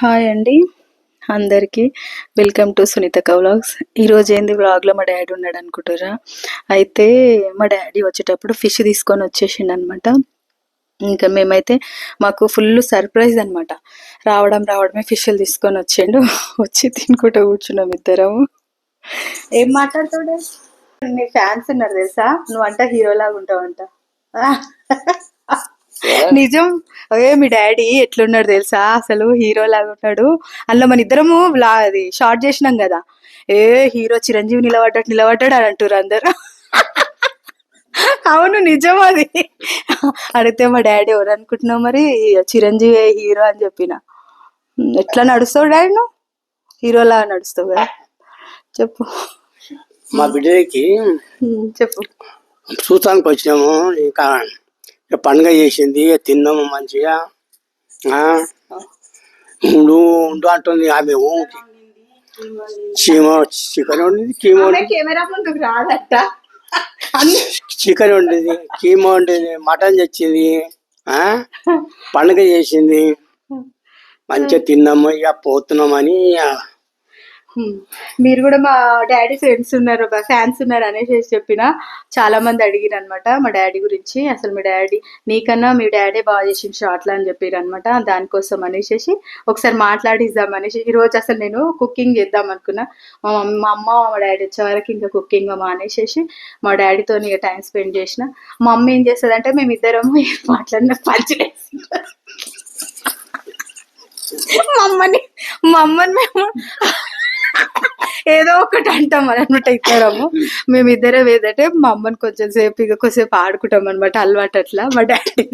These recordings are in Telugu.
హాయ్ అండి అందరికీ. వెల్కమ్ టు సునీతక్క వ్లాగ్స్. ఈరోజు ఏంది వ్లాగ్లో మా డాడీ ఉన్నాడు అనుకుంటారా. అయితే మా డాడీ వచ్చేటప్పుడు ఫిష్ తీసుకొని వచ్చేసిండు అనమాట. ఇంకా మేమైతే మాకు ఫుల్ సర్ప్రైజ్ అనమాట. రావడమే ఫిష్లు తీసుకొని వచ్చిండు. వచ్చి తినుకుంటూ కూర్చున్నాం ఇద్దరము. ఏం మాట్లాడుతాడు, నీ ఫ్యాన్స్ ఉన్నారు తెలుసా, నువ్వంట హీరోలాగా ఉంటావంట. నిజం. అదే మీ డాడీ ఎట్లున్నాడు తెలుసా, అసలు హీరో లాగా ఉన్నాడు. అందులో మన ఇద్దరము అది షార్ట్ చేసినాం కదా, హీరో చిరంజీవి నిలబడ్డాడు అని అంటారు అందరు. అవును నిజం అది. అడిగితే మా డాడీ ఎవరు అనుకుంటున్నావు మరి, చిరంజీవి హీరో అని చెప్పిన. ఎట్లా నడుస్తావు డాడీ, నువ్వు హీరోలా నడుస్తావు కదా. చెప్పు. మా బిడ్డకి చెప్పు. చూస్తానికి వచ్చినాము. ఇంకా పండుగ చేసింది, తిన్నాము మంచిగా. ఉండు ఉండు అంటుంది ఆమె. చికెన్ వండింది, కీమా చికెన్ వండింది, కీమా వండింది, మటన్ తెచ్చింది, పండుగ చేసింది. మంచిగా తిన్నాము. ఇక పోతున్నామని. మీరు కూడా మా డాడీ ఫ్రెండ్స్ ఉన్నారు, ఫ్యాన్స్ ఉన్నారు అనేసి చెప్పిన. చాలా మంది అడిగిరు అనమాట మా డాడీ గురించి. అసలు మీ డాడీ నీకన్నా మీ డాడీ బాగా చేసిన షార్ట్లు అని చెప్పారు అనమాట. దానికోసం అనేసి ఒకసారి మాట్లాడిద్దాం అనేసి ఈరోజు అసలు నేను కుకింగ్ చేద్దాం అనుకున్నా. మా అమ్మ మా డాడీ వచ్చే వరకు ఇంకా కుకింగ్ మానేసేసి మా డాడీతో ఇక టైం స్పెండ్ చేసిన. మా అమ్మ ఏం చేస్తుంది అంటే మేమిద్దరము మాట్లాడిన పంచలేసి మా అమ్మని మేము ఏదో ఒకటి అంటాం అనమాట. ఇద్దరము మేమిద్దరం ఏదంటే మా అమ్మని కొంచెం సేపు ఇక కొద్దిసేపు ఆడుకుంటాం అనమాట, అలవాటు అట్లా. మా డాడీ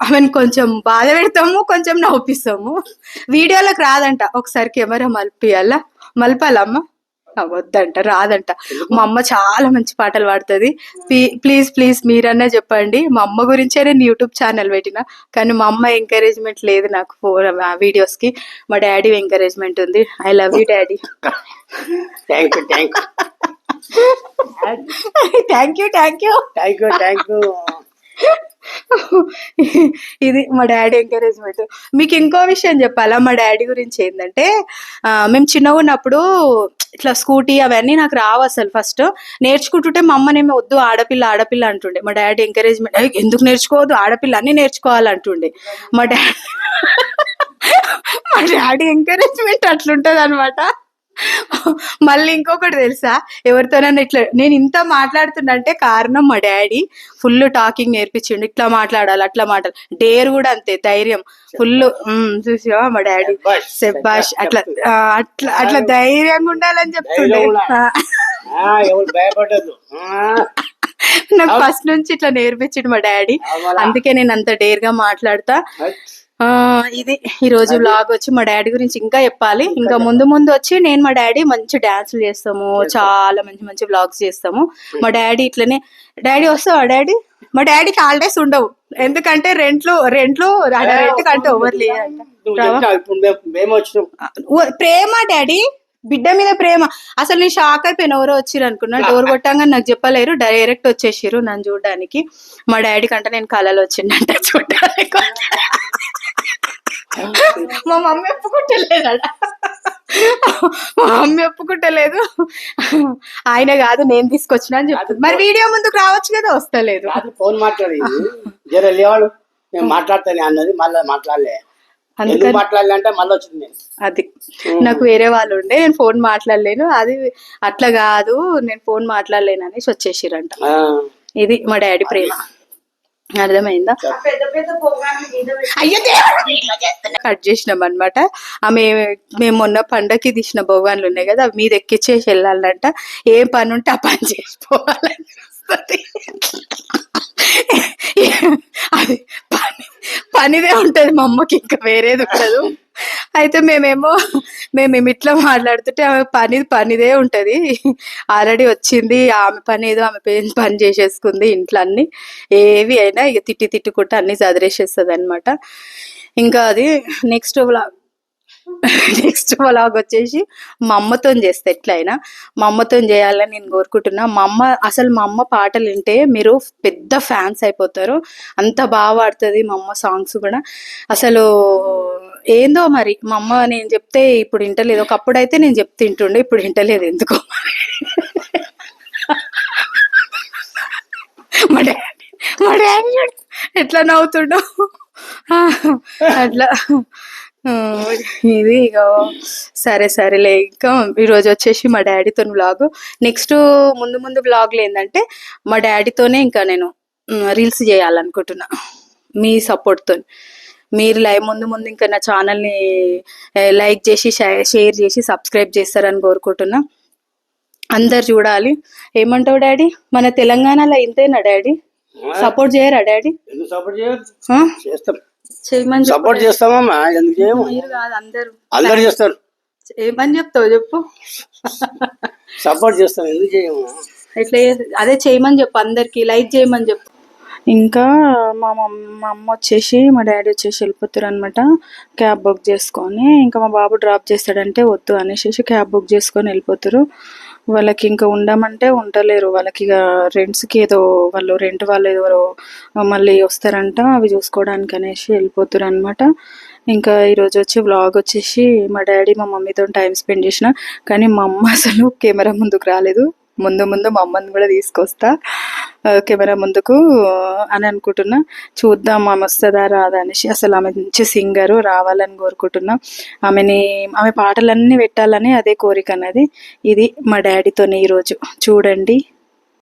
ఆమెను కొంచెం బాధ పెడతాము, కొంచెం నవ్విస్తాము. వీడియోలకు రాదంట, ఒకసారి కెమెరా మలపాలమ్మ వద్దంట, రాదంట. మా అమ్మ చాలా మంచి పాటలు పాడుతుంది. ప్లీజ్ మీరన్నా చెప్పండి. మా అమ్మ గురించే నేను యూట్యూబ్ ఛానల్ పెట్టిన, కానీ మా అమ్మ ఎంకరేజ్మెంట్ లేదు నాకు వీడియోస్ కి. మా డాడీ ఎంకరేజ్మెంట్ ఉంది. I love you daddy. Thank you. ఇది మా డాడీ ఎంకరేజ్మెంట్. మీకు ఇంకో విషయం చెప్పాలా మా డాడీ గురించి ఏంటంటే, మేము చిన్నగా ఉన్నప్పుడు ఇట్లా స్కూటీ అవన్నీ నాకు రావు అసలు. ఫస్ట్ నేర్చుకుంటుంటే మా అమ్మనేమో వద్దు ఆడపిల్ల అంటుండే. మా డాడీ ఎంకరేజ్మెంట్, ఎందుకు నేర్చుకోవద్దు, ఆడపిల్ల అన్ని నేర్చుకోవాలంటుండే మా డాడీ ఎంకరేజ్మెంట్ అట్లుంటది అనమాట. మళ్ళీ ఇంకొకటి తెలుసా, ఎవరితోనన్నా ఇట్లా నేను ఇంత మాట్లాడుతున్నా అంటే కారణం మా డాడీ ఫుల్ టాకింగ్ నేర్పించిండు. ఇట్లా మాట్లాడాలి, అట్లా మాట్లాడాలి. డేర్ కూడా అంతే, ధైర్యం ఫుల్. చూసా మా డాడీ శభాష్ అట్లా అట్లా అట్లా ధైర్యంగా ఉండాలని చెప్తుండే. నాకు ఫస్ట్ నుంచి ఇట్లా నేర్పించిండు మా డాడీ, అందుకే నేను అంత డేర్ గా మాట్లాడతా. ఇది ఈ రోజు వ్లాగ్ వచ్చి మా డాడీ గురించి ఇంకా చెప్పాలి. ఇంకా ముందు వచ్చి నేను మా డాడీ మంచి డాన్సులు చేస్తాము, చాలా మంచి వ్లాగ్స్ చేస్తాము. మా డాడీ ఇట్లనే. డాడీ వస్తావా డాడీ? మా డాడీకి హాలిడేస్ ఉండవు, ఎందుకంటే రెంట్లు కంటే ఓవర్ లేదంట. ప్రేమ డాడీ, బిడ్డ మీద ప్రేమ. అసలు నేను షాక్ అయిపోయిన, ఎవరో వచ్చిర్రు అనుకున్నా. డోర్ కొట్టంగా నాకు చెప్పలేరు, డైరెక్ట్ వచ్చేసిర్రు నన్ను చూడడానికి. మా డాడీ కంటే నేను కళలు వచ్చిందంట చూడడానికి. మా మమ్మీ ఒప్పుకుంటలేదు. ఆయన కాదు నేను తీసుకొచ్చినా అని చెప్తుంది. మరి వీడియో ముందుకు రావచ్చు కదా, వస్తలేదు. ఫోన్ మాట్లాడి మాట్లాడతానే అన్నది, మళ్ళీ మాట్లాడలే. మాట్లాడలే మళ్ళీ వచ్చింది. అది నాకు వేరే వాళ్ళు ఉండే, నేను ఫోన్ మాట్లాడలేను. అది అట్లా కాదు, నేను ఫోన్ మాట్లాడలేను అనేసి వచ్చేసిరంట. ఇది మా డాడీ ప్రేమ, అర్థమైందా? కట్ చేసినాం అనమాట. మేము మొన్న పండగకి తీసిన భోగాన్లు ఉన్నాయి కదా, అవి మీద ఎక్కిచ్చేసి వెళ్ళాలంట. ఏం పని ఉంటే ఆ పని చేసుకోవాలని అది పనిదే ఉంటది మా అమ్మకి, ఇంకా వేరేది ఉండదు. అయితే మేము ఇట్లా మాట్లాడుతుంటే ఆమె పనిదే ఉంటది. ఆల్రెడీ వచ్చింది, ఆమె పని ఏదో ఆమె పని చేసేసుకుంది ఇంట్లో అన్ని. ఏవి అయినా ఇక తిట్టుకుంటే అన్ని చదిరేసేస్తుంది అనమాట. ఇంకా అది నెక్స్ట్ నెక్స్ట్ వ్లాగ్ వచ్చేసి మా అమ్మతో చేస్తే ఎట్లయినా మా అమ్మతో చేయాలని నేను కోరుకుంటున్నా. మా అమ్మ పాటలు వింటే మీరు పెద్ద ఫ్యాన్స్ అయిపోతారు. అంత బాగా పాడుతుంది మా అమ్మ సాంగ్స్ కూడా. అసలు ఏందో మరి మా అమ్మ నేను చెప్తే ఇప్పుడు వింటలేదు. ఒకప్పుడు అయితే నేను చెప్తే వింటుండే, ఇప్పుడు వింటలేదు ఎందుకో. మా డాడీ ఎట్లా నవ్వుతుండో అట్లా. ఇది ఇక సరే సరేలే. ఇంకా ఈరోజు వచ్చేసి మా డాడీతో వ్లాగ్. నెక్స్ట్ ముందు ముందు వ్లాగ్లు ఏంటంటే మా డాడీతోనే ఇంకా నేను రీల్స్ చేయాలనుకుంటున్నా మీ సపోర్ట్తో. మీరు ముందు ముందు ఇంకా నా ఛానల్ని లైక్ చేసి షేర్ చేసి సబ్స్క్రైబ్ చేస్తారని కోరుకుంటున్నా. అందరు చూడాలి. ఏమంటావు డాడీ? మన తెలంగాణలో ఇంతేనా డాడీ? సపోర్ట్ చేయరా డాడీ? చేయమని సపోర్ట్ చేస్తామమ్మా, ఎందుకు చేయము? మీరు కాదు అందరు అందరు చేస్తారు. ఏమని చెప్తావు చెప్పు. సపోర్ట్ చేస్తాం, ఎందుకు చేయము? ఎట్లా అదే చేయమని చెప్పు, అందరికి లైక్ చేయమని చెప్పు. ఇంకా మా అమ్మ వచ్చేసి మా డాడీ వచ్చేసి వెళ్ళిపోతారు అనమాట. క్యాబ్ బుక్ చేసుకొని, ఇంకా మా బాబు డ్రాప్ చేస్తాడంటే వద్దు అనేసి క్యాబ్ బుక్ చేసుకొని వెళ్ళిపోతారు. వాళ్ళకి ఇంకా ఉండమంటే ఉండలేరు. వాళ్ళకి ఇక రెంట్స్కి ఏదో రెంట్ వాళ్ళు ఏదో మళ్ళీ వస్తారంట, అవి చూసుకోవడానికి అనేసి వెళ్ళిపోతారు అనమాట. ఇంకా ఈరోజు వచ్చి వ్లాగ్ వచ్చేసి మా డాడీ మా మమ్మీతో టైం స్పెండ్ చేసిన, కానీ మా అమ్మ అసలు కెమెరా ముందుకు రాలేదు. ముందు ముందు మా అమ్మని కూడా తీసుకొస్తా కెమెరా ముందుకు అని అనుకుంటున్నా. చూద్దాం ఆమె వస్తుందా రాదా అనేసి. అసలు ఆమె మంచి సింగరు, రావాలని కోరుకుంటున్నా. ఆమె పాటలన్నీ పెట్టాలని అదే కోరిక అన్నది. ఇది మా డాడీతోనే ఈరోజు చూడండి.